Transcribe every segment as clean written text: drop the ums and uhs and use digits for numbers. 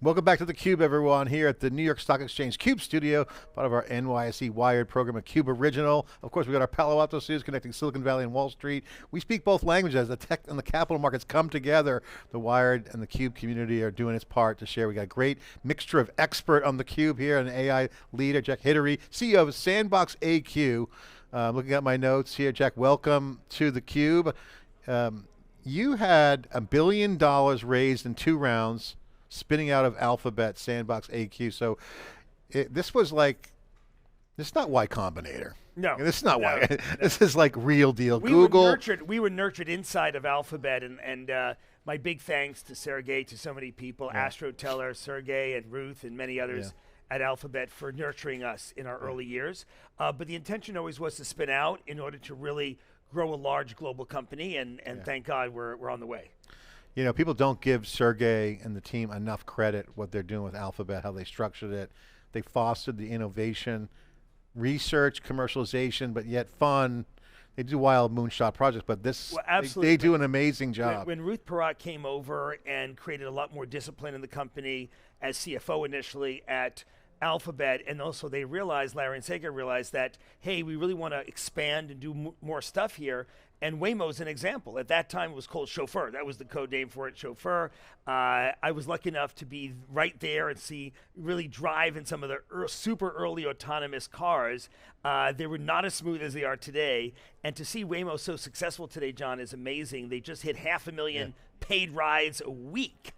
Welcome back to theCUBE, everyone, here at the New York Stock Exchange CUBE studio, part of our NYSE Wired program, a CUBE original. Of course, we got our Palo Alto studios connecting Silicon Valley and Wall Street. We speak both languages. As the tech and the capital markets come together, the Wired and the CUBE community are doing its part to share. We got a great mixture of expert on theCUBE here, an AI leader, Jack Hidary, CEO of SandboxAQ. Looking at my notes here, Jack, welcome to theCUBE. You had $1 billion raised in 2 rounds, spinning out of Alphabet, SandboxAQ. So this was like, this is not Y Combinator. No. This is not no, Y. No. This is like real deal. We Google. We were nurtured inside of Alphabet, and my big thanks to Sergey, to so many people, Astro Teller, Sergey and Ruth and many others at Alphabet for nurturing us in our early years. But the intention always was to spin out in order to really grow a large global company, and thank God we're on the way. You know, people don't give Sergey and the team enough credit what they're doing with Alphabet, how they structured it. They fostered the innovation, research, commercialization, but yet fun. They do wild moonshot projects, but this, they do an amazing job. When Ruth Porat came over and created a lot more discipline in the company as CFO initially at Alphabet, and also they realized, Larry and Sergey realized that, hey, we really want to expand and do more stuff here. And Waymo's an example. At that time, it was called Chauffeur. That was the code name for it, Chauffeur. I was lucky enough to be right there and really drive in some of the super early autonomous cars. They were not as smooth as they are today. And to see Waymo so successful today, John, is amazing. They just hit 500,000 paid rides a week.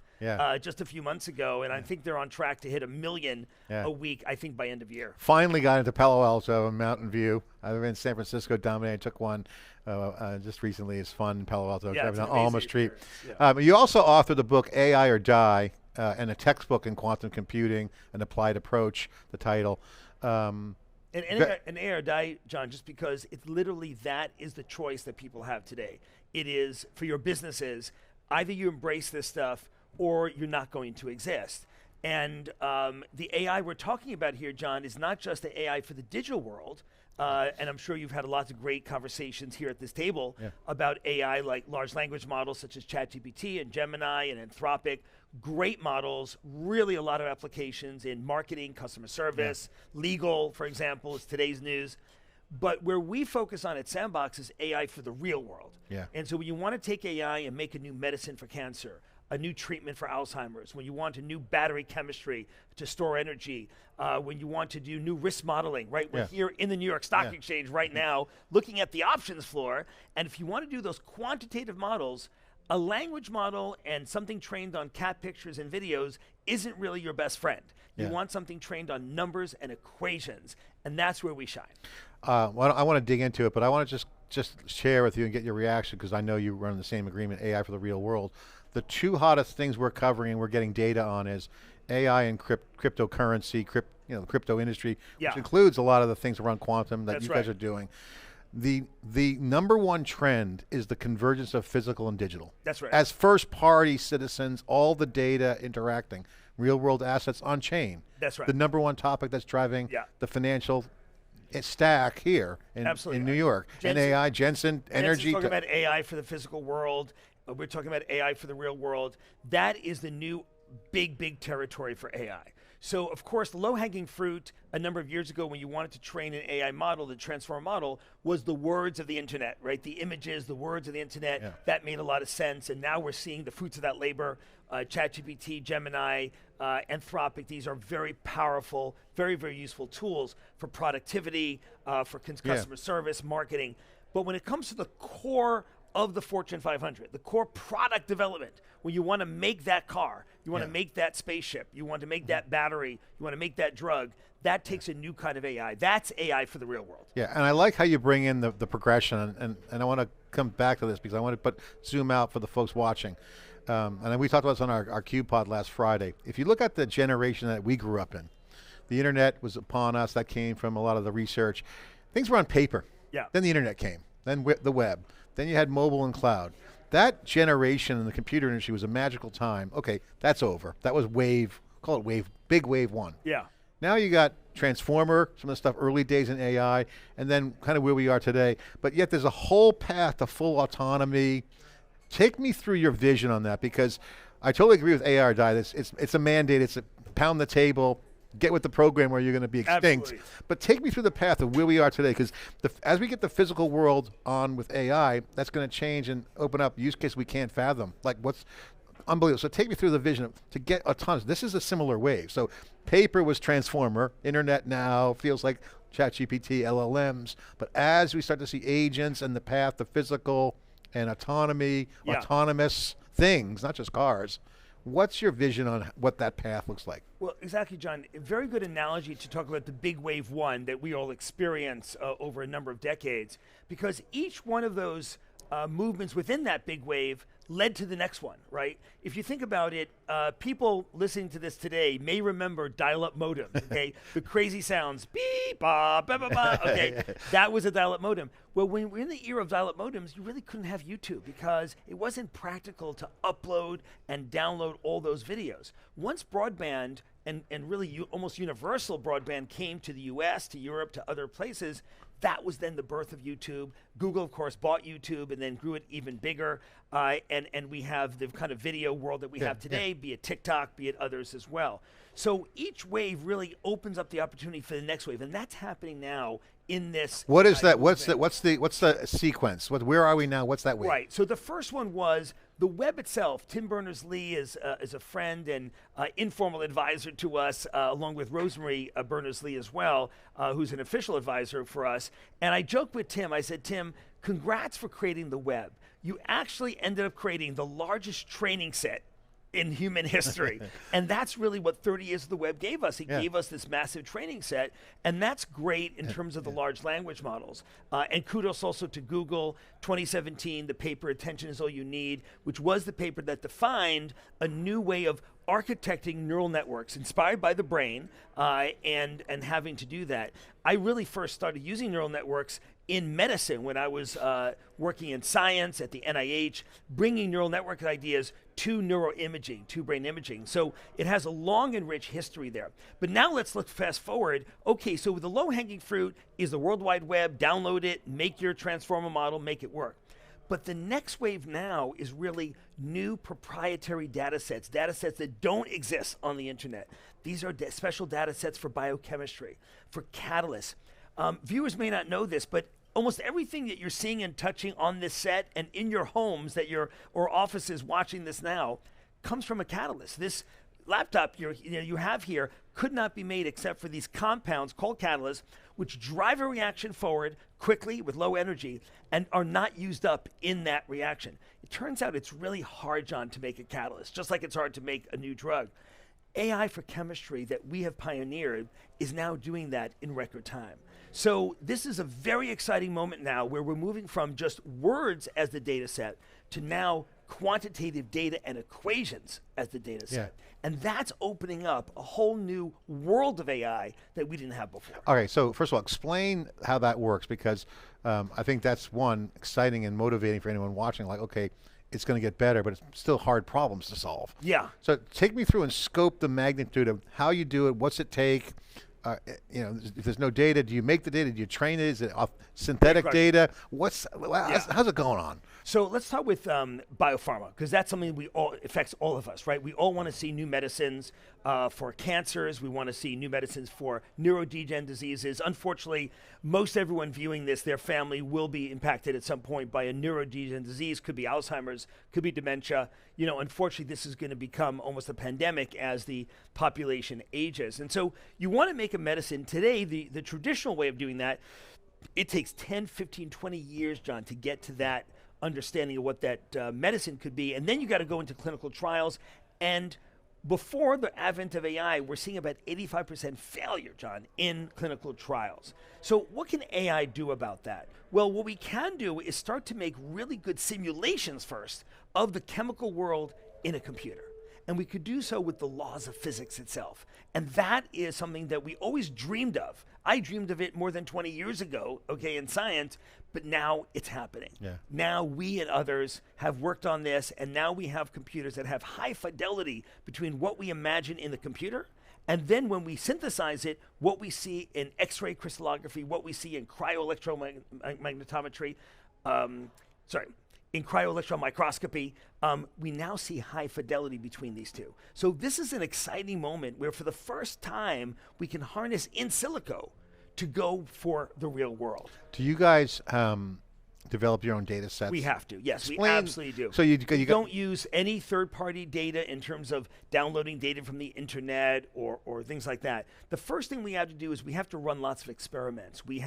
Just a few months ago, and I think they're on track to hit 1 million a week, I think, by end of year. Finally got into Palo Alto and Mountain View. I was in San Francisco, dominated, took one just recently. It's fun in Palo Alto, driving down Alma Street. You also authored the book AI or Die, and a textbook in quantum computing, an applied approach, the title. And AI or Die, John, just because it's literally that is the choice that people have today. It is, for your businesses, either you embrace this stuff or you're not going to exist. And the AI we're talking about here, John, is not just the AI for the digital world, and I'm sure you've had lots of great conversations here at this table about AI, like large language models such as ChatGPT and Gemini and Anthropic. Great models, really a lot of applications in marketing, customer service, legal, for example, is today's news. But where we focus on at Sandbox is AI for the real world. And so when you want to take AI and make a new medicine for cancer, a new treatment for Alzheimer's, when you want a new battery chemistry to store energy, when you want to do new risk modeling, right? We're here in the New York Stock Exchange right now looking at the options floor, and if you want to do those quantitative models, a language model and something trained on cat pictures and videos isn't really your best friend. You want something trained on numbers and equations, and that's where we shine. Well, I want to dig into it, but I want to just share with you and get your reaction, because I know you run the same agreement, AI for the real world. The 2 hottest things we're covering and we're getting data on is AI and cryptocurrency, the crypto industry, which includes a lot of the things around quantum that you guys are doing. The #1 trend is the convergence of physical and digital. That's right. As first party citizens, all the data interacting, real world assets on chain. That's right. The #1 topic that's driving the financial stack here in New York. Jensen, and AI, Jensen, energy. Talking about AI for the physical world. We're talking about AI for the real world. That is the new big territory for AI. So, of course, the low-hanging fruit a number of years ago when you wanted to train an AI model, the transformer model, was the words of the internet, right? The images, the words of the internet, that made a lot of sense. And now we're seeing the fruits of that labor. ChatGPT, Gemini, Anthropic, these are very powerful, very useful tools for productivity, for customer service, marketing. But when it comes to the core of the Fortune 500, the core product development, when you want to make that car, you want to make that spaceship, you want to make that battery, you want to make that drug, that takes a new kind of AI. That's AI for the real world. Yeah, and I like how you bring in the progression, and I want to come back to this because I want to zoom out for the folks watching. And we talked about this on our CUBE pod last Friday. If you look at the generation that we grew up in, the internet was upon us, that came from a lot of the research. Things were on paper. Then the internet came, then the web. Then you had mobile and cloud. That generation in the computer industry was a magical time. Okay, that's over. That was call it big wave 1. Now you got Transformer, some of the stuff early days in AI, and then kind of where we are today. But yet there's a whole path to full autonomy. Take me through your vision on that, because I totally agree with AI or die. It's a mandate. It's a pound the table. Get with the program where you're going to be extinct. Absolutely. But take me through the path of where we are today, because as we get the physical world on with AI, that's going to change and open up use cases we can't fathom. Like what's unbelievable. So take me through the vision to get autonomous. This is a similar wave. So paper was transformer, internet now feels like ChatGPT, LLMs. But as we start to see agents and the path to physical and autonomy, autonomous things, not just cars, what's your vision on what that path looks like? Well, exactly, John. A very good analogy to talk about the big wave one that we all experience over a number of decades, because each one of those movements within that big wave led to the next one, right? If you think about it, people listening to this today may remember dial-up modems, okay? The crazy sounds, beep, ba, ba, ba, ba, okay? That was a dial-up modem. Well, when we're in the era of dial-up modems, you really couldn't have YouTube because it wasn't practical to upload and download all those videos. Once broadband and really almost universal broadband came to the US, to Europe, to other places, that was then the birth of YouTube. Google, of course, bought YouTube and then grew it even bigger. And we have the kind of video world that we have today, be it TikTok, be it others as well. So each wave really opens up the opportunity for the next wave, and that's happening now in this. What is that? What's the sequence? Where are we now? What's that wave? Right. So the first one was the web itself. Tim Berners-Lee is a friend and informal advisor to us, along with Rosemary Berners-Lee as well, who's an official advisor for us. And I joked with Tim. I said, Tim, congrats for creating the web. You actually ended up creating the largest training set in human history. And that's really what 30 years of the web gave us. It gave us this massive training set, and that's great in terms of the large language models. And kudos also to Google, 2017, the paper Attention is All You Need, which was the paper that defined a new way of architecting neural networks inspired by the brain and having to do that. I really first started using neural networks in medicine when I was working in science at the NIH, bringing neural network ideas to neuroimaging, to brain imaging. So it has a long and rich history there. But now let's look fast forward. Okay, so the low-hanging fruit is the World Wide Web, download it, make your transformer model, make it work. But the next wave now is really new proprietary data sets that don't exist on the internet. These are special data sets for biochemistry, for catalysts. Viewers may not know this, but almost everything that you're seeing and touching on this set and in your homes or offices watching this now comes from a catalyst. This laptop you have here could not be made except for these compounds called catalysts, which drive a reaction forward quickly with low energy and are not used up in that reaction. It turns out it's really hard, John, to make a catalyst, just like it's hard to make a new drug. AI for chemistry that we have pioneered is now doing that in record time. So this is a very exciting moment now where we're moving from just words as the data set to now quantitative data and equations as the data set. And that's opening up a whole new world of AI that we didn't have before. Okay, so first of all, explain how that works, because I think that's one, exciting and motivating for anyone watching, like, okay, it's going to get better, but it's still hard problems to solve. Yeah. So take me through and scope the magnitude of how you do it, what's it take? If there's no data, do you make the data? Do you train it? Is it off synthetic data? How's it going on? So let's start with biopharma, because that's something affects all of us, right? We all want to see new medicines for cancers. We want to see new medicines for neurodegenerative diseases. Unfortunately, most everyone viewing this, their family will be impacted at some point by a neurodegenerative disease. Could be Alzheimer's, could be dementia. Unfortunately, this is going to become almost a pandemic as the population ages. And so you want to make a medicine today. The traditional way of doing that, it takes 10, 15, 20 years, John, to get to that understanding of what that medicine could be. And then you got to go into clinical trials. And before the advent of AI, we're seeing about 85% failure, John, in clinical trials. So what can AI do about that? Well, what we can do is start to make really good simulations first of the chemical world in a computer. And we could do so with the laws of physics itself. And that is something that we always dreamed of. I dreamed of it more than 20 years ago, okay, in science, but now it's happening. Now we and others have worked on this, and now we have computers that have high fidelity between what we imagine in the computer, and then when we synthesize it, what we see in X-ray crystallography, what we see in cryo-electromagnetometry, in cryo-electron microscopy, we now see high fidelity between these two. So this is an exciting moment where for the first time, we can harness in silico to go for the real world. Do you guys develop your own data sets? We have to, yes, we absolutely do. So you don't use any third-party data in terms of downloading data from the internet or things like that. The first thing we have to do is we have to run lots of experiments. We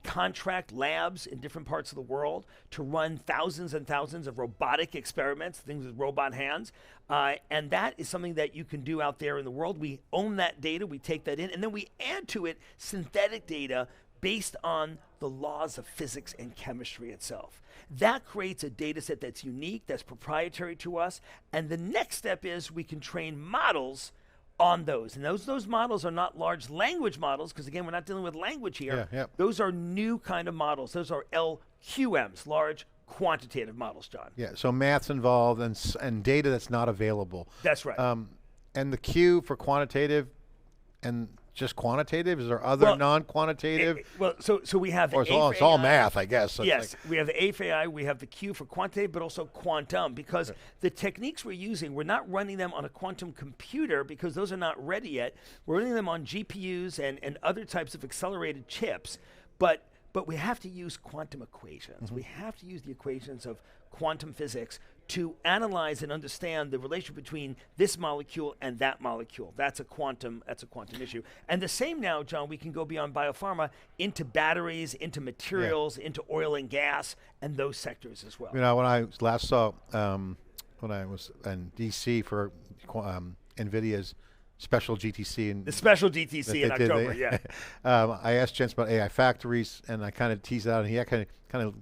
contract labs in different parts of the world to run thousands and thousands of robotic experiments, things with robot hands, and that is something that you can do out there in the world. We own that data, we take that in, and then we add to it synthetic data based on the laws of physics and chemistry itself. That creates a data set that's unique, that's proprietary to us, and the next step is we can train models on those. And those models are not large language models, because again, we're not dealing with language here. Yeah, yeah. Those are new kind of models. Those are LQMs, large quantitative models, John. Yeah, so math's involved and data that's not available. That's right. And the Q for quantitative and just quantitative? Is there other non-quantitative? So we have or it's all math, I guess. So yes, we have the A for AI, we have the Q for quantitative, but also quantum, because the techniques we're using, we're not running them on a quantum computer because those are not ready yet. We're running them on GPUs and other types of accelerated chips, but we have to use quantum equations. We have to use the equations of quantum physics to analyze and understand the relationship between this molecule and that molecule. That's a quantum issue. And the same now, John, we can go beyond biopharma into batteries, into materials, into oil and gas, and those sectors as well. You know, when I last saw, when I was in DC for NVIDIA's special GTC. The special GTC in October, yeah. I asked Jens about AI factories, and I kind of teased out, and he kind of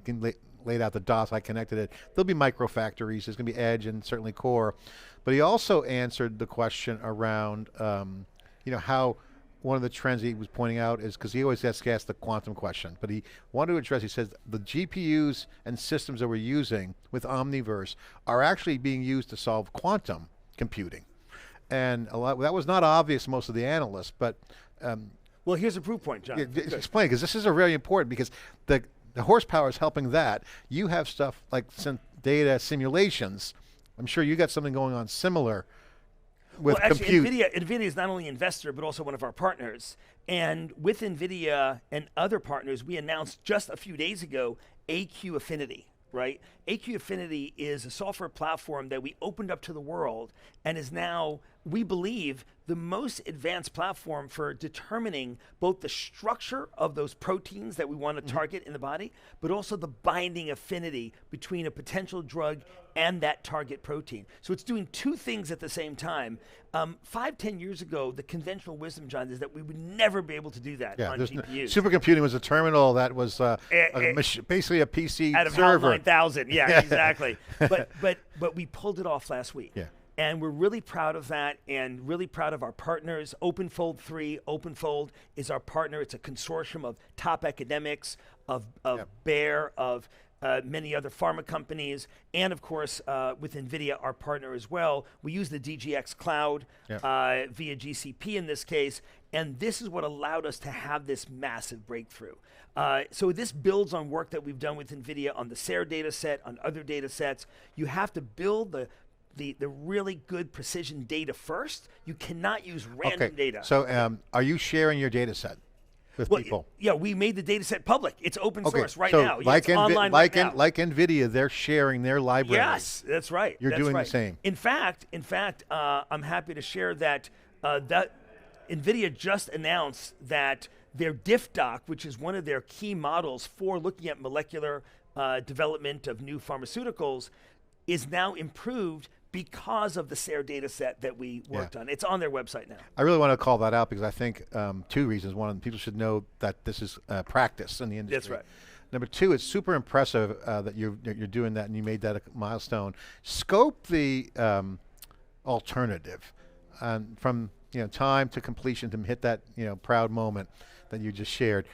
laid out the dots. I connected it. There'll be micro factories. There's going to be edge and certainly core. But he also answered the question around, you know, how one of the trends he was pointing out is, because he always gets asked the quantum question, but he wanted to address, he says, the GPUs and systems that we're using with Omniverse are actually being used to solve quantum computing. And that was not obvious to most of the analysts, but well, here's a proof point, John. Explain, because this is really important, because the horsepower is helping that. You have stuff like data simulations. I'm sure you got something going on similar with compute. NVIDIA is not only an investor, but also one of our partners. And with NVIDIA and other partners, we announced just a few days ago AQAffinity. Right? AQAffinity is a software platform that we opened up to the world and is now, we believe, the most advanced platform for determining both the structure of those proteins that we want to target in the body, but also the binding affinity between a potential drug and that target protein. So it's doing two things at the same time. 5-10 years ago, the conventional wisdom, John, is that we would never be able to do that on GPUs. Supercomputing was a terminal that was basically a PC out of server. 9000, yeah, exactly. But we pulled it off last week. Yeah. And we're really proud of that, and really proud of our partners. OpenFold 3, OpenFold is our partner. It's a consortium of top academics, of Bayer, of many other pharma companies, and of course with NVIDIA, our partner as well. We use the DGX cloud via GCP in this case, and this is what allowed us to have this massive breakthrough. So this builds on work that we've done with NVIDIA on the SARE data set, on other data sets. You have to build the really good precision data first. You cannot use random data. So are you sharing your data set with people? Yeah, we made the data set public. It's open source right now. Like it's online like right now. Like NVIDIA, they're sharing their libraries. Yes, that's right. You're doing the same. In fact, I'm happy to share that NVIDIA just announced that their DiffDoc, which is one of their key models for looking at molecular development of new pharmaceuticals, is now improved because of the SARE data set that we worked on. It's on their website now. I really want to call that out because I think two reasons. One, people should know that this is practice in the industry. That's right. Number two, it's super impressive that you're doing that and you made that a milestone. Scope the alternative from time to completion to hit that proud moment that you just shared.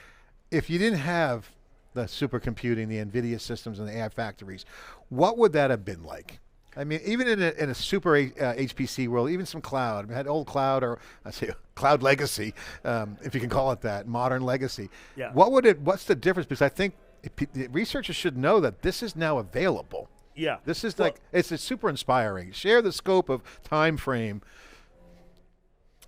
If you didn't have the supercomputing, the NVIDIA systems, and the AI factories, what would that have been like? I mean, even in a super HPC world, even some cloud, we had old cloud, or I say cloud legacy, if you can call it that, modern legacy. Yeah. What's the difference? Because I think researchers should know that this is now available. Yeah. This is it's super inspiring. Share the scope of time frame.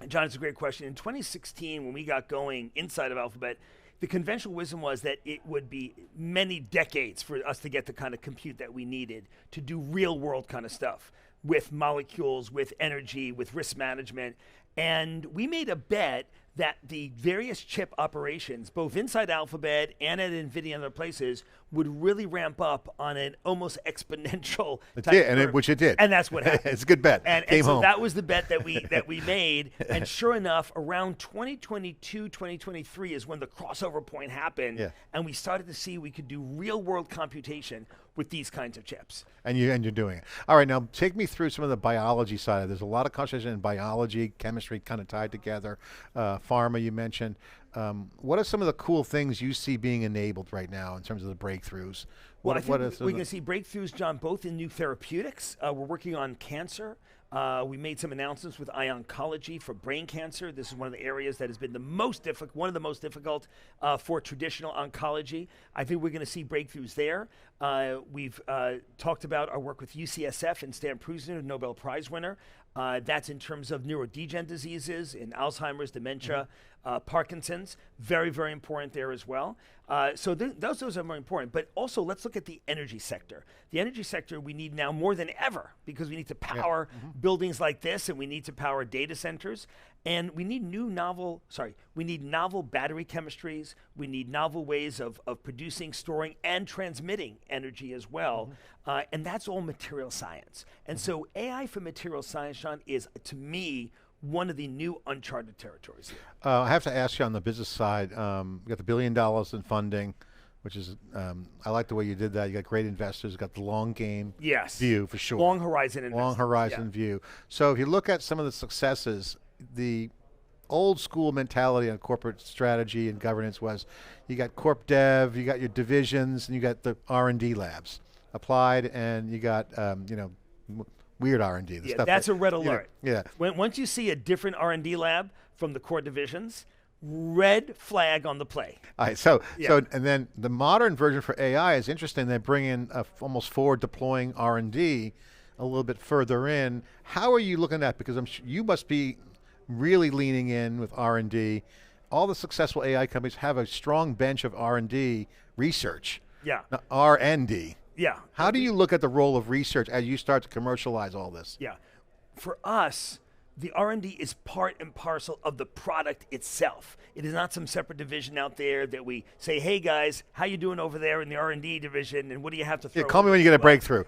John, it's a great question. In 2016, when we got going inside of Alphabet, the conventional wisdom was that it would be many decades for us to get the kind of compute that we needed to do real world kind of stuff with molecules, with energy, with risk management. And we made a bet that the various chip operations, both inside Alphabet and at NVIDIA and other places, would really ramp up on an almost exponential type curve. Which it did. And that's what happened. It's a good bet. And so that was the bet that we made. And sure enough, around 2022, 2023 is when the crossover point happened. Yeah. And we started to see we could do real world computation with these kinds of chips. And you're doing it. All right, now take me through some of the biology side. There's a lot of concentration in biology, chemistry kind of tied together. Pharma you mentioned. What are some of the cool things you see being enabled right now in terms of the breakthroughs? Well, I think we're going to see breakthroughs, John, both in new therapeutics. We're working on cancer. We made some announcements with oncology for brain cancer. This is one of the areas that has been the most difficult, one of the most difficult for traditional oncology. I think we're going to see breakthroughs there. We've talked about our work with UCSF and Stan Prusiner, Nobel Prize winner. That's in terms of neurodegenerative diseases, in Alzheimer's, dementia, Parkinson's. Very, very important there as well. So those are more important. But also, let's look at the energy sector. The energy sector we need now more than ever because we need to power buildings like this, and we need to power data centers. And we need novel battery chemistries. We need novel ways of producing, storing, and transmitting energy as well. And that's all material science. And so AI for material science, Sean, is, to me, one of the new uncharted territories here. I have to ask you on the business side, you got the $1 billion in funding, which is, I like the way you did that. You got great investors, you got the long game view for sure. Long horizon investment. Long horizon view. So if you look at some of the successes, the old school mentality on corporate strategy and governance was you got corp dev, you got your divisions, and you got the R&D labs. Applied, and you got weird R&D. That's a red alert. Once you see a different R&D lab from the core divisions, red flag on the play. All right, so and then the modern version for AI is interesting. They bring in almost forward deploying R&D a little bit further in. How are you looking at that? Because I'm sure you must be really leaning in with R&D. All the successful AI companies have a strong bench of R&D research. R&D. How do you look at the role of research as you start to commercialize all this? For us, the R&D is part and parcel of the product itself. It is not some separate division out there that we say, hey guys, how you doing over there in the R&D division, and what do you have to throw? Call me when you get a breakthrough.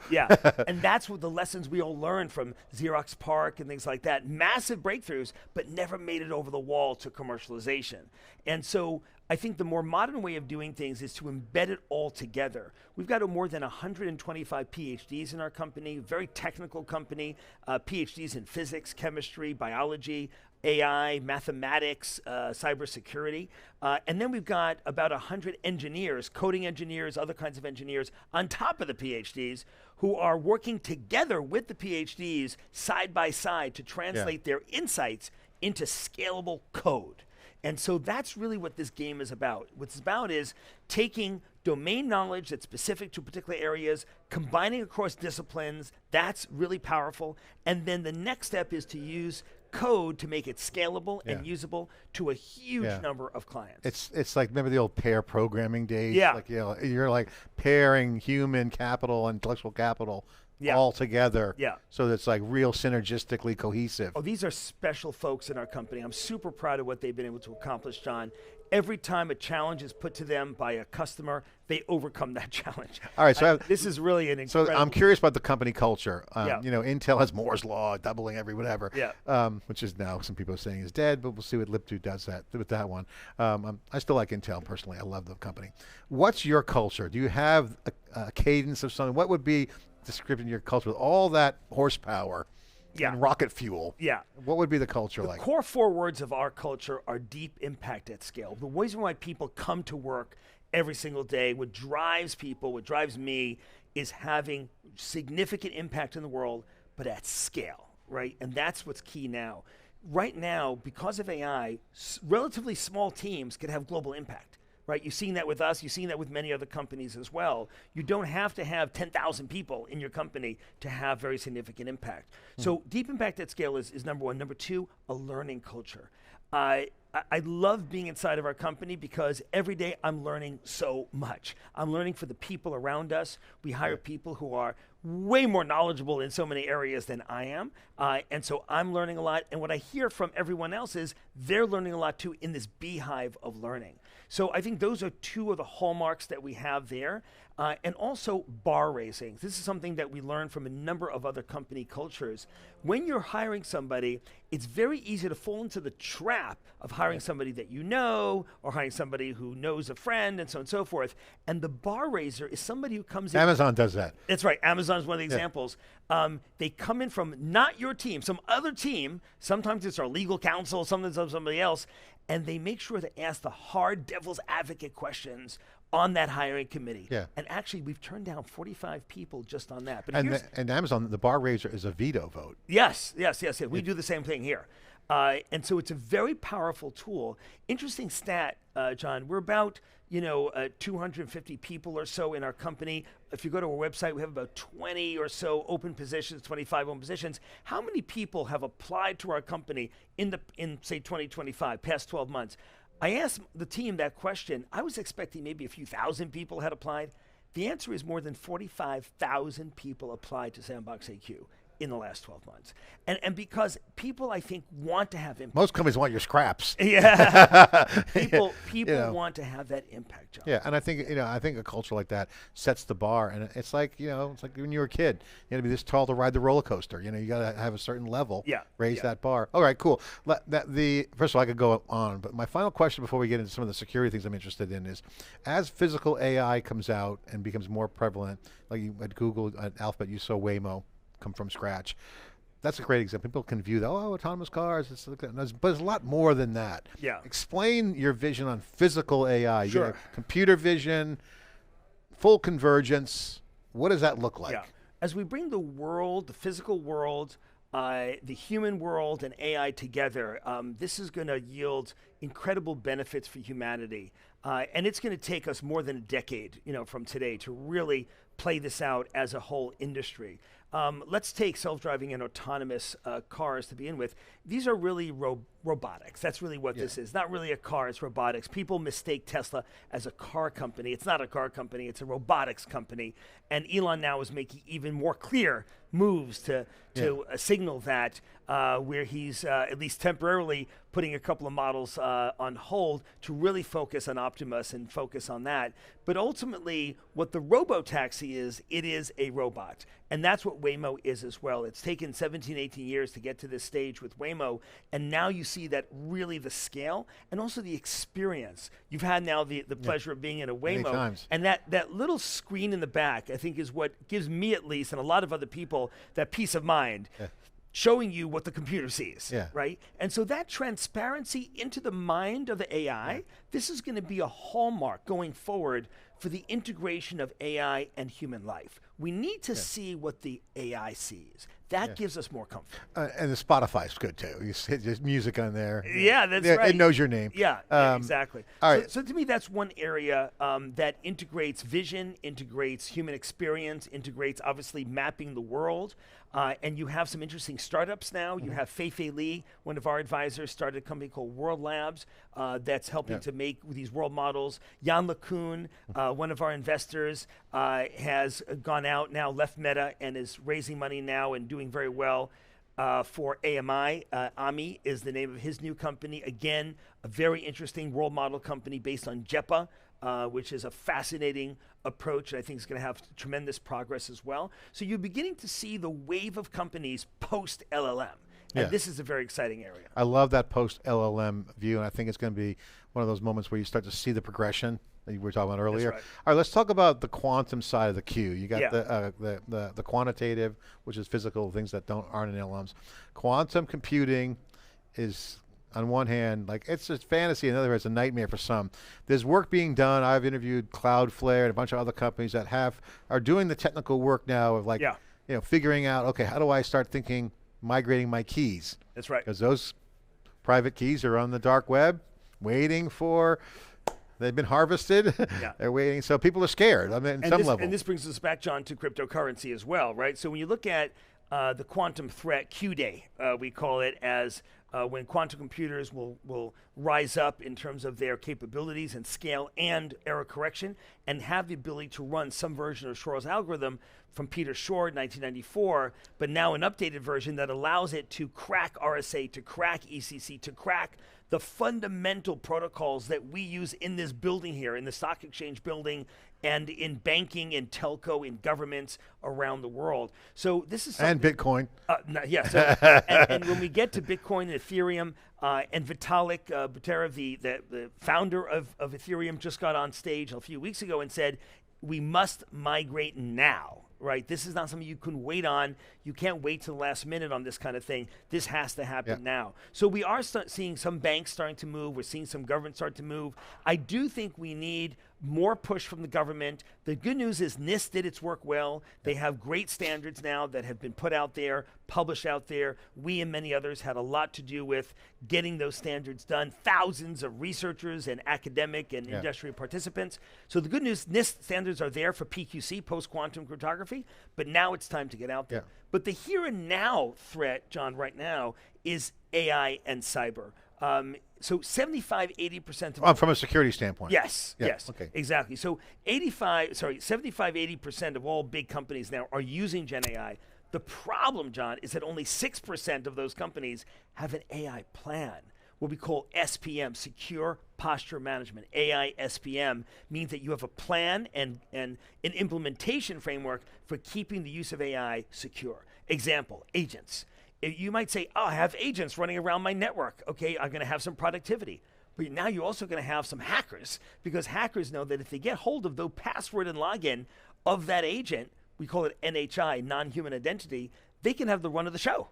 And that's what the lessons we all learned from Xerox PARC and things like that. Massive breakthroughs, but never made it over the wall to commercialization. And so I think the more modern way of doing things is to embed it all together. We've got more than 125 PhDs in our company, very technical company, PhDs in physics, chemistry, biology, AI, mathematics, cybersecurity. And then we've got about 100 engineers, coding engineers, other kinds of engineers on top of the PhDs who are working together with the PhDs side by side to translate their insights into scalable code. And so that's really what this game is about. What it's about is taking domain knowledge that's specific to particular areas, combining across disciplines. That's really powerful. And then the next step is to use code to make it scalable and usable to a huge number of clients. It's like, remember the old pair programming days? Like, you're like pairing human capital and intellectual capital all together. So that's like real synergistically cohesive. Oh, these are special folks in our company. I'm super proud of what they've been able to accomplish, John. Every time a challenge is put to them by a customer, they overcome that challenge. All right, so this is really an incredible. So I'm curious about the company culture. You know, Intel has Moore's law, doubling every whatever. Which is now some people are saying is dead, but we'll see what Lip2 does with that one. I still like Intel personally. I love the company. What's your culture? Do you have a cadence of something? What would be describing your culture with all that horsepower? And rocket fuel. What would be the culture like? The core 4 words of our culture are deep impact at scale. The reason why people come to work every single day, what drives people, what drives me, is having significant impact in the world, but at scale, right? And that's what's key now. Right now, because of AI, relatively small teams can have global impact. right? You've seen that with us. You've seen that with many other companies as well. You don't have to have 10,000 people in your company to have very significant impact. So deep impact at scale is number one. Number two, a learning culture. I love being inside of our company because every day I'm learning so much. I'm learning for the people around us. We hire people who are way more knowledgeable in so many areas than I am. And so I'm learning a lot. And what I hear from everyone else is they're learning a lot too in this beehive of learning. So I think those are two of the hallmarks that we have there. And also bar raising. This is something that we learned from a number of other company cultures. When you're hiring somebody, it's very easy to fall into the trap of hiring somebody that you know, or hiring somebody who knows a friend, and so on and so forth. And the bar raiser is somebody who comes in. Amazon does that. That's right. Amazon is one of the examples. They come in from not your team, some other team. Sometimes it's our legal counsel, sometimes it's somebody else. And they make sure to ask the hard devil's advocate questions on that hiring committee. Yeah. And actually, we've turned down 45 people just on that. But And Amazon, the bar raiser is a veto vote. Yes. We do the same thing here. And so it's a very powerful tool. Interesting stat, John, we're about 250 people or so in our company. If you go to our website, we have about 20 or so open positions, 25 open positions. How many people have applied to our company in say 2025, past 12 months? I asked the team that question. I was expecting maybe a few thousand people had applied. The answer is more than 45,000 people applied to SandboxAQ in the last 12 months. And because people, I think, want to have impact. Most companies want your scraps. Yeah. people want to have that impact, John. Yeah, and I think a culture like that sets the bar, and it's like it's like when you were a kid, you had to be this tall to ride the roller coaster. You got to have a certain level. Yeah. Raise that bar. All right, cool. First of all, I could go on, but my final question before we get into some of the security things I'm interested in is, as physical AI comes out and becomes more prevalent, like at Google, at Alphabet, you saw Waymo come from scratch. That's a great example. People can view that, autonomous cars, but there's a lot more than that. Yeah. Explain your vision on physical AI. Sure. Computer vision, full convergence. What does that look like? Yeah. As we bring the world, the physical world, the human world, and AI together, this is going to yield incredible benefits for humanity. And it's going to take us more than a decade, from today to really play this out as a whole industry. Let's take self-driving and autonomous cars to begin with. These are really robotics. That's really what this is. Not really a car, it's robotics. People mistake Tesla as a car company. It's not a car company, it's a robotics company. And Elon now is making even more clear moves to signal that, where he's at least temporarily putting a couple of models on hold to really focus on Optimus and focus on that. But ultimately, what the robo-taxi is, it is a robot. And that's what Waymo is as well. It's taken 17, 18 years to get to this stage with Waymo, and now you see that really the scale and also the experience. You've had now the pleasure of being in a Waymo, and that little screen in the back, I think, is what gives me, at least, and a lot of other people, that peace of mind. Showing you what the computer sees, right? And so that transparency into the mind of the AI, this is going to be a hallmark going forward for the integration of AI and human life. We need to see what the AI sees. That gives us more comfort. And the Spotify's good too. There's music on there. Yeah, that's right. It knows your name. Yeah, exactly. All right. So to me, that's one area that integrates vision, integrates human experience, integrates obviously mapping the world. And you have some interesting startups now. You have Fei Li, one of our advisors, started a company called World Labs that's helping to make these world models. Jan LeCun, one of our investors, has gone out now, left Meta, and is raising money now and doing very well for AMI. AMI is the name of his new company. Again, a very interesting world model company based on JEPA, which is a fascinating approach. I think is going to have tremendous progress as well. So you're beginning to see the wave of companies post LLM. And this is a very exciting area. I love that post LLM view, and I think it's going to be one of those moments where you start to see the progression that you were talking about earlier. That's right. All right, let's talk about the quantum side of the Q. You got the quantitative, which is physical things that aren't in LLMs. Quantum computing is, on one hand, like it's just fantasy, on the other, it's a nightmare for some. There's work being done. I've interviewed Cloudflare and a bunch of other companies that are doing the technical work now of figuring out, okay, how do I start thinking, migrating my keys? That's right. Because those private keys are on the dark web, waiting for They've been harvested. Yeah. They're waiting. So people are scared. I mean, some level. And this brings us back, John, to cryptocurrency as well, right? So when you look at the quantum threat Q-Day, we call it, as when quantum computers will rise up in terms of their capabilities and scale and error correction, and have the ability to run some version of Shor's algorithm from Peter Shor in 1994, but now an updated version that allows it to crack RSA, to crack ECC, to crack the fundamental protocols that we use in this building here, in the stock exchange building, and in banking, in telco, in governments around the world. So this is and Bitcoin. Yeah. So, and when we get to Bitcoin and Ethereum, and Vitalik Buterin, the founder of Ethereum, just got on stage a few weeks ago and said, we must migrate now. Right, this is not something you can wait on. You can't wait till the last minute on this kind of thing. This has to happen now. So we are seeing some banks starting to move. We're seeing some governments start to move. I do think we need more push from the government. The good news is NIST did its work well. They have great standards now that have been put out there, published out there. We and many others had a lot to do with getting those standards done. Thousands of researchers and academic and industry participants. So the good news, NIST standards are there for PQC, post-quantum cryptography, but now it's time to get out there. But the here and now threat, John, right now, is AI and cyber. So 75–80% of from a security standpoint. Yes, yes, okay. Exactly. So 75–80% of all big companies now are using Gen AI. The problem, John, is that only 6% of those companies have an AI plan. What we call SPM, Secure Posture Management. AI SPM means that you have a plan and an implementation framework for keeping the use of AI secure. Example, agents. You might say, oh, I have agents running around my network. Okay, I'm going to have some productivity. But now you're also going to have some hackers, because hackers know that if they get hold of the password and login of that agent, we call it NHI, non-human identity, they can have the run of the show.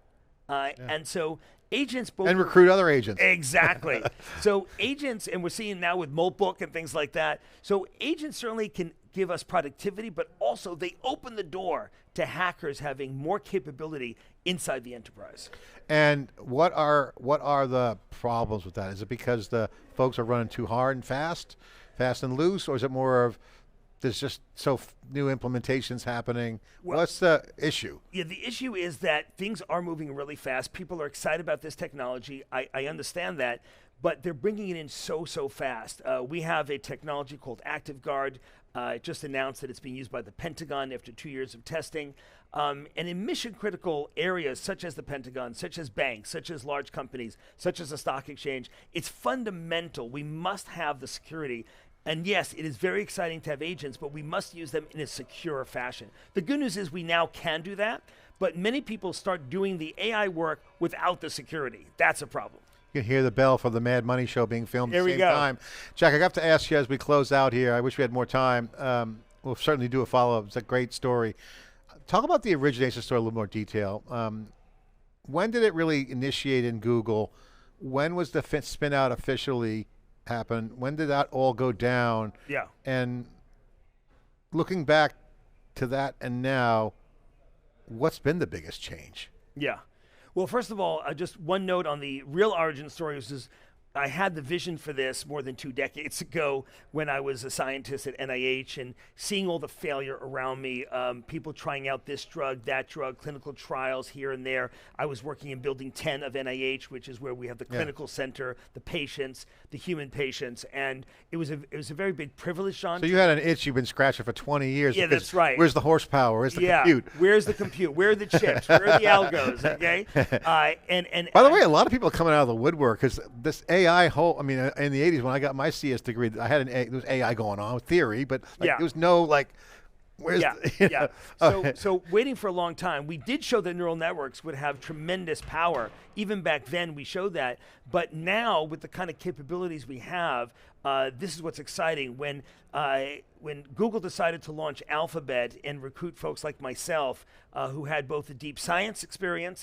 And so agents both... And recruit other agents. Exactly. So agents, and we're seeing now with Moltbook and things like that, so agents certainly can give us productivity, but also they open the door to hackers having more capability inside the enterprise. And what are the problems with that? Is it because the folks are running too hard and fast and loose, or is it more of there's just new implementations happening? Well, what's the issue? Yeah, the issue is that things are moving really fast. People are excited about this technology. I understand that, but they're bringing it in so fast. We have a technology called ActiveGuard. Just announced that it's being used by the Pentagon after 2 years of testing. And in mission-critical areas such as the Pentagon, such as banks, such as large companies, such as a stock exchange, it's fundamental. We must have the security. And yes, it is very exciting to have agents, but we must use them in a secure fashion. The good news is we now can do that, but many people start doing the AI work without the security. That's a problem. You can hear the bell for the Mad Money show being filmed at the same go. time. Jack, I have to ask you as we close out here, I wish we had more time. We'll certainly do a follow-up. It's a great story. Talk about the origination story in a little more detail. When did it really initiate in Google? When was the spin out officially happen? When did that all go down? Yeah. And looking back to that and now, what's been the biggest change? Yeah. Well, first of all, just one note on the real origin story was I had the vision for this more than 2 decades ago when I was a scientist at NIH, and seeing all the failure around me, people trying out this drug, that drug, clinical trials here and there. I was working in Building 10 of NIH, which is where we have the clinical center, the patients, the human patients, and it was a very big privilege, John. So you had an itch you've been scratching for 20 years. Yeah, that's right. Where's the horsepower? Where's the compute? Where's the compute? Where are the chips? Where are the algos? Okay. And by the way, a lot of people are coming out of the woodwork because this AI whole. I mean, in the '80s when I got my CS degree, I had there was AI going on, theory, but there was no where's So waiting for a long time. We did show that neural networks would have tremendous power. Even back then, we showed that. But now, with the kind of capabilities we have, this is what's exciting. When Google decided to launch Alphabet and recruit folks like myself, who had both a deep science experience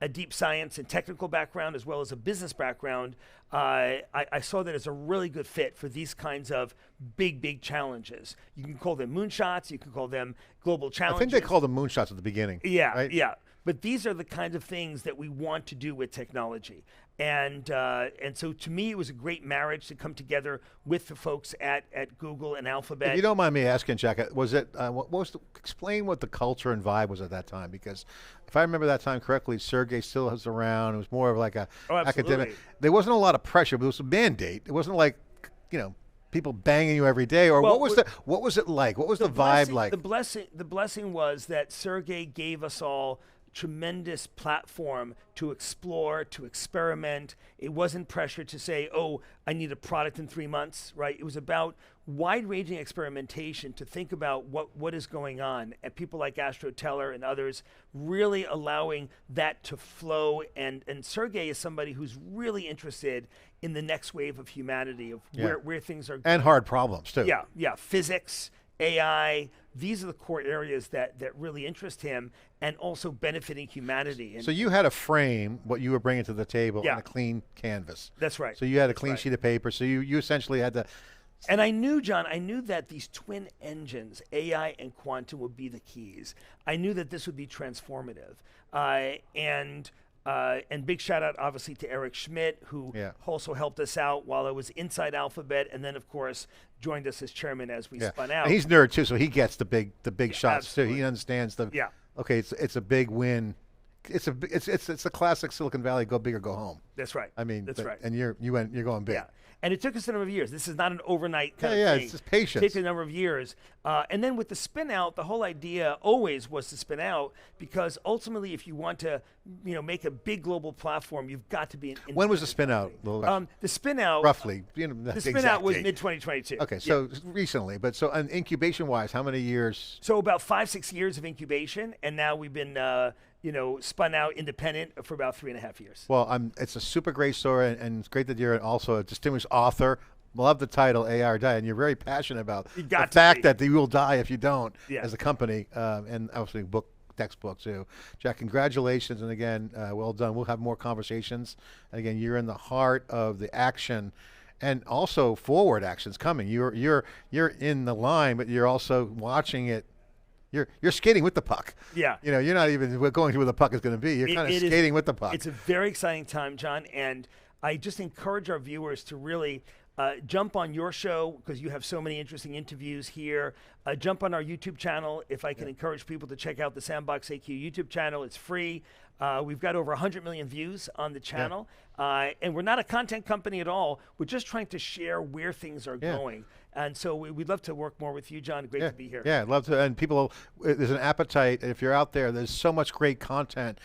a deep science and technical background as well as a business background, I saw that as a really good fit for these kinds of big challenges. You can call them moonshots, you can call them global challenges. I think they called them moonshots at the beginning. Yeah, right? yeah. but these are the kinds of things that we want to do with technology. And so to me, it was a great marriage to come together with the folks at Google and Alphabet. If you don't mind me asking, Jack, was it, explain what the culture and vibe was at that time, because if I remember that time correctly, Sergey still was around. It was more of like a academic. There wasn't a lot of pressure, but it was a mandate. It wasn't like, people banging you every day, or what was it like? What was the vibe like? The blessing was that Sergey gave us all tremendous platform to explore, to experiment. It wasn't pressure to say, oh, I need a product in 3 months, right? It was about wide-ranging experimentation to think about what is going on, and people like Astro Teller and others really allowing that to flow. And Sergey is somebody who's really interested in the next wave of humanity, of where things are going. And hard problems too. Yeah, physics, AI, these are the core areas that really interest him, and also benefiting humanity. And so you had a frame, what you were bringing to the table, on a clean canvas. That's right. So you had a clean sheet of paper, so you essentially had to... And I knew, John, that these twin engines, AI and quantum, would be the keys. I knew that this would be transformative. And big shout out, obviously, to Eric Schmidt, who also helped us out while I was inside Alphabet, and then, of course, joined us as chairman as we spun out. And he's nerd too, so he gets the big shots absolutely. too. He understands the okay. It's a big win. It's a classic Silicon Valley, go big or go home. That's right. I mean, that's right. And you're going big. Yeah. And it took us a number of years. This is not an overnight kind of thing. It's just patience. It takes a number of years. And then with the spin out, the whole idea always was to spin out, because ultimately, if you want to, make a big global platform, you've got to be an When was the spin out? The spin out, roughly. The spin out was mid-2022. Okay, so recently, but so incubation wise, how many years? So about 5-6 years of incubation, and now we've been spun out independent for about 3.5 years. Well, it's a super great story, and it's great that you're also a distinguished author. Love the title, AI or Die, and you're very passionate about the fact that you will die if you don't as a company, and obviously textbook too. Jack, congratulations, and again, well done. We'll have more conversations. And again, you're in the heart of the action, and also forward actions coming. You're in the line, but you're also watching it. You're skating with the puck. Yeah. You're not even going to where the puck is going to be. You're kind of skating with the puck. It's a very exciting time, John, and I just encourage our viewers to really jump on your show, because you have so many interesting interviews here. Jump on our YouTube channel. If I can encourage people to check out the SandboxAQ YouTube channel, it's free. We've got over 100 million views on the channel, and we're not a content company at all. We're just trying to share where things are going. And so we'd love to work more with you, John. Great to be here. Yeah, I'd love to. And people, there's an appetite. If you're out there, there's so much great content.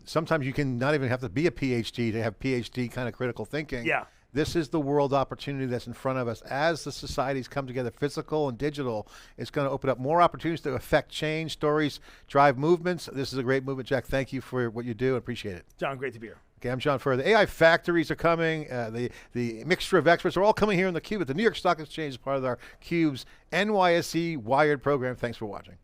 Sometimes you can not even have to be a PhD to have PhD kind of critical thinking. Yeah. This is the world opportunity that's in front of us. As the societies come together, physical and digital, it's going to open up more opportunities to affect change, stories, drive movements. This is a great movement, Jack. Thank you for what you do. I appreciate it. John, great to be here. Okay, I'm John Furrier. The AI factories are coming. The mixture of experts are all coming here in theCUBE at the New York Stock Exchange as part of our CUBE's NYSE Wired program. Thanks for watching.